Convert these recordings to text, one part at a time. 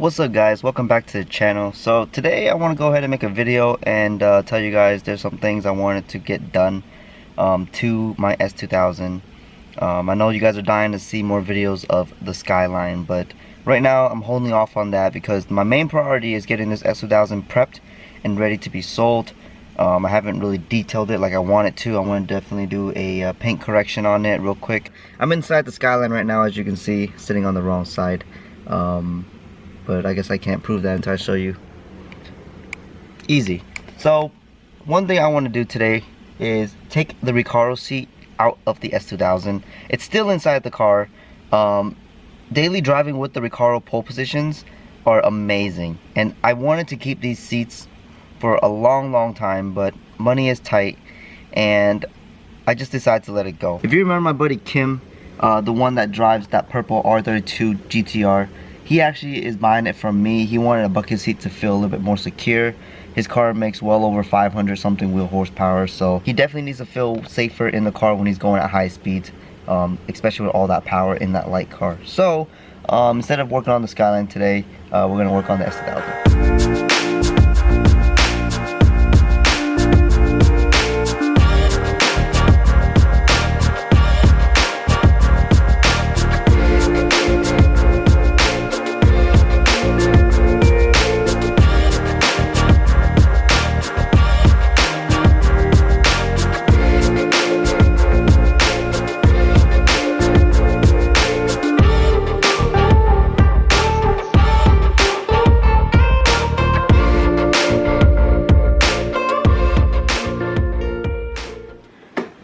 What's up guys, welcome back to the channel. So today I want to go ahead and make a video and tell you guys there's some things I wanted to get done to my S2000. I know you guys are dying to see more videos of the Skyline, but right now I'm holding off on that because my main priority is getting this S2000 prepped and ready to be sold. I haven't really detailed it like I wanted to. I want to definitely do a paint correction on it real quick. I'm inside the Skyline right now, as you can see, sitting on the wrong side. But I guess I can't prove that until I show you. Easy. So one thing I want to do today is take the Recaro seat out of the S2000. It's still inside the car. Daily driving with the Recaro pole positions are amazing, and I wanted to keep these seats for a long time, but money is tight and I just decided to let it go. If you remember my buddy Kim, the one that drives that purple R32 GTR, he actually is buying it from me. He wanted a bucket seat to feel a little bit more secure. His car makes well over 500 something wheel horsepower, so he definitely needs to feel safer in the car when he's going at high speeds, especially with all that power in that light car. So instead of working on the Skyline today, we're going to work on the S2000.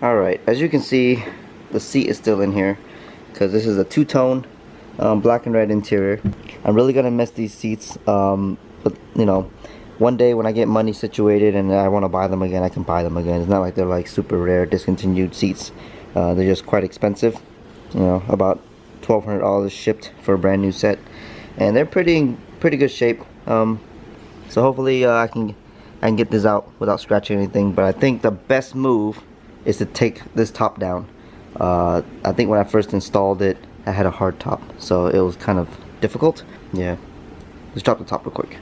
Alright, as you can see, the seat is still in here because this is a two-tone black and red interior. I'm really gonna miss these seats, but you know, one day when I get money situated and I want to buy them again, I can buy them again. It's not like they're like super rare discontinued seats. They're just quite expensive, you know, about $1,200 shipped for a brand new set, and they're pretty good shape. So hopefully I can get this out without scratching anything. But I think the best move is to take this top down. I think when I first installed it, I had a hard top, so it was kind of difficult. Yeah, let's drop the top real quick.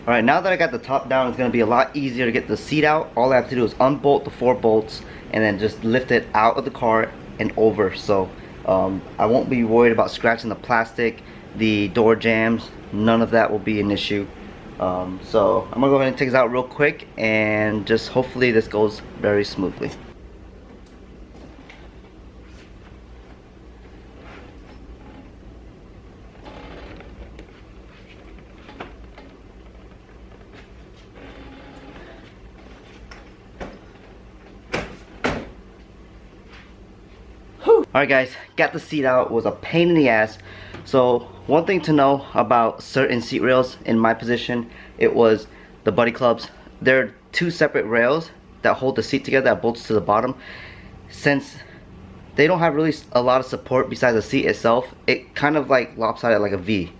Alright, now that I got the top down, it's going to be a lot easier to get the seat out. All I have to do is unbolt the 4 bolts and then just lift it out of the car and over. So I won't be worried about scratching the plastic, the door jams. None of that will be an issue. So I'm gonna go ahead and take this out real quick, and just hopefully this goes very smoothly. Alright guys, got the seat out. It was a pain in the ass. So one thing to know about certain seat rails in my position, it was the buddy clubs. There are 2 separate rails that hold the seat together that bolts to the bottom. Since they don't have really a lot of support besides the seat itself, it kind of like lopsided like a V.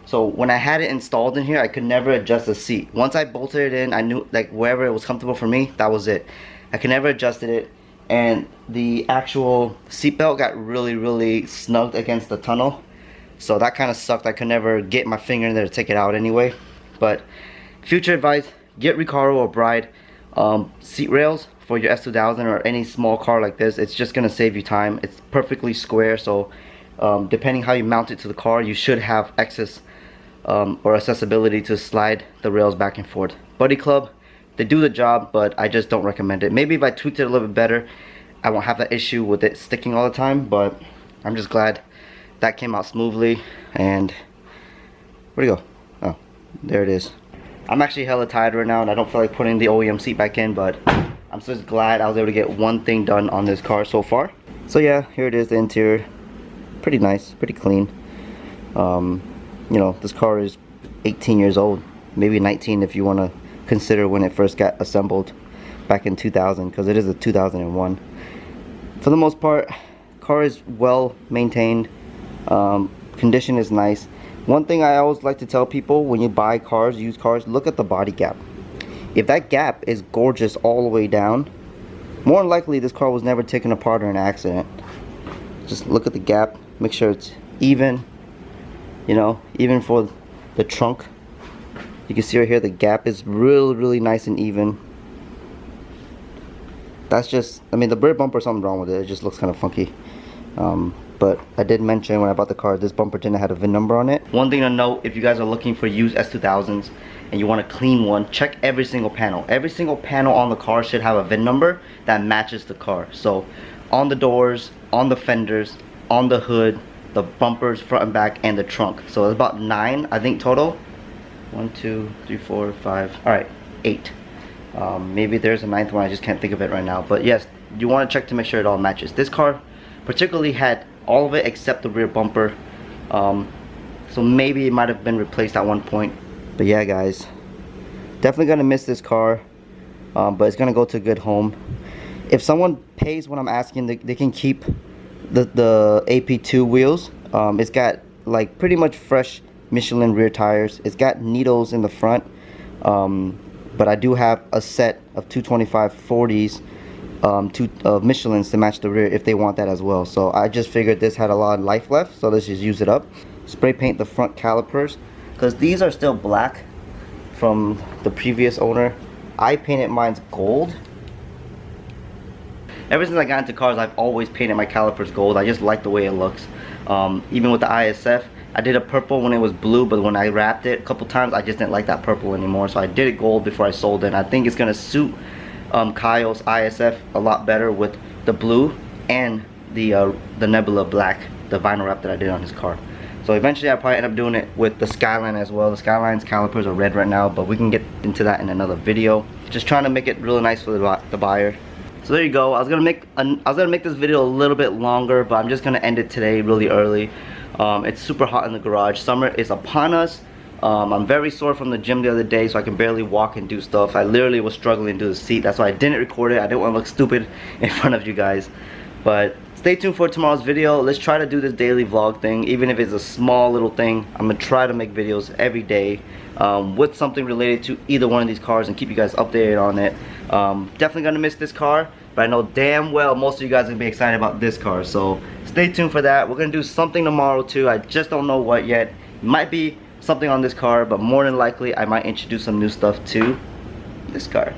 So when I had it installed in here, I could never adjust the seat. Once I bolted it in, I knew like wherever it was comfortable for me, that was it. I could never adjusted it, and the actual seat belt got really snugged against the tunnel. So that kind of sucked. I could never get my finger in there to take it out anyway. But future advice, get Recaro or Bride seat rails for your S2000 or any small car like this. It's just going to save you time. It's perfectly square, so depending how you mount it to the car, you should have access or accessibility to slide the rails back and forth. Buddy Club, they do the job, but I just don't recommend it. Maybe if I tweaked it a little bit better, I won't have that issue with it sticking all the time. But I'm just glad that came out smoothly. And where'd it go? Oh, there it is. I'm actually hella tired right now, and I don't feel like putting the OEM seat back in, but I'm just glad I was able to get one thing done on this car so far. So yeah, here it is, the interior. Pretty nice, pretty clean. You know, this car is 18 years old, maybe 19 if you want to consider when it first got assembled back in 2000, because it is a 2001. For the most part, car is well maintained. Condition is nice. One thing I always like to tell people when you buy cars, used cars, look at the body gap. If that gap is gorgeous all the way down, More than likely this car was never taken apart or an accident. Just look at the gap, make sure it's even, you know, even for the trunk. You can see right here the gap is really nice and even. That's just, I mean, the rear bumper, something wrong with it. It just looks kind of funky. But I did mention when I bought the car, this bumper didn't have a VIN number on it. One thing to note, if you guys are looking for used S2000s and you want a clean one, check every single panel. Every single panel on the car should have a VIN number that matches the car. So on the doors, on the fenders, on the hood, the bumpers, front and back, and the trunk. So it's about 9, I think, total. 1, 2, 3, 4, 5. All right, 8. Maybe there's a 9th one, I just can't think of it right now. But yes, you want to check to make sure it all matches. This car particularly had all of it except the rear bumper. So maybe it might have been replaced at one point. But yeah, guys, definitely gonna miss this car, but it's gonna go to a good home. If someone pays what I'm asking, they can keep the AP2 wheels. It's got like pretty much fresh Michelin rear tires. It's got needles in the front, but I do have a set of 225 40s Michelins to match the rear if they want that as well. So I just figured this had a lot of life left, so let's just use it up. Spray paint the front calipers, because these are still black from the previous owner. I painted mine's gold. Ever since I got into cars, I've always painted my calipers gold. I just like the way it looks. Even with the ISF, I did a purple when it was blue, but when I wrapped it a couple times, I just didn't like that purple anymore. So I did it gold before I sold it. And I think it's gonna suit Kyle's ISF a lot better with the blue and the Nebula black, the vinyl wrap that I did on his car. So eventually I'll probably end up doing it with the Skyline as well. The Skyline's calipers are red right now, but we can get into that in another video. Just trying to make it really nice for the buyer. So there you go. I was gonna make this video a little bit longer, but I'm just gonna end it today really early. It's super hot in the garage. Summer is upon us. I'm very sore from the gym the other day, so I can barely walk and do stuff. I literally was struggling to do the seat. That's why I didn't record it. I didn't want to look stupid in front of you guys. But stay tuned for tomorrow's video. Let's try to do this daily vlog thing, even if it's a small little thing. I'm gonna try to make videos every day with something related to either one of these cars and keep you guys updated on it. Definitely gonna miss this car, but I know damn well most of you guys are gonna be excited about this car. So stay tuned for that. We're gonna do something tomorrow too. I just don't know what yet. It might be something on this car, but more than likely I might introduce some new stuff to this car.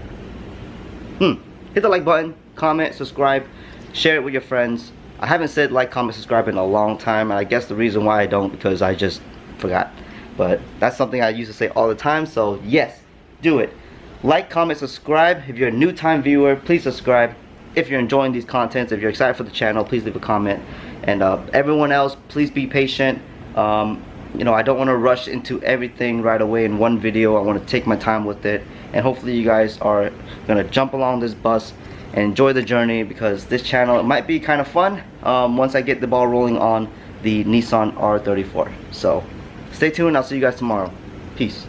Hit the like button, comment, subscribe, share it with your friends. I haven't said like, comment, subscribe in a long time, and I guess the reason why I don't, because I just forgot. But that's something I used to say all the time, so yes, do it. Like, comment, subscribe. If you're a new time viewer, please subscribe. If you're enjoying these contents, if you're excited for the channel, please leave a comment. And everyone else, please be patient. You know, I don't want to rush into everything right away in one video. I want to take my time with it, and hopefully you guys are gonna jump along this bus and enjoy the journey, because this channel, it might be kind of fun once I get the ball rolling on the Nissan R34. So stay tuned. I'll see you guys tomorrow. Peace.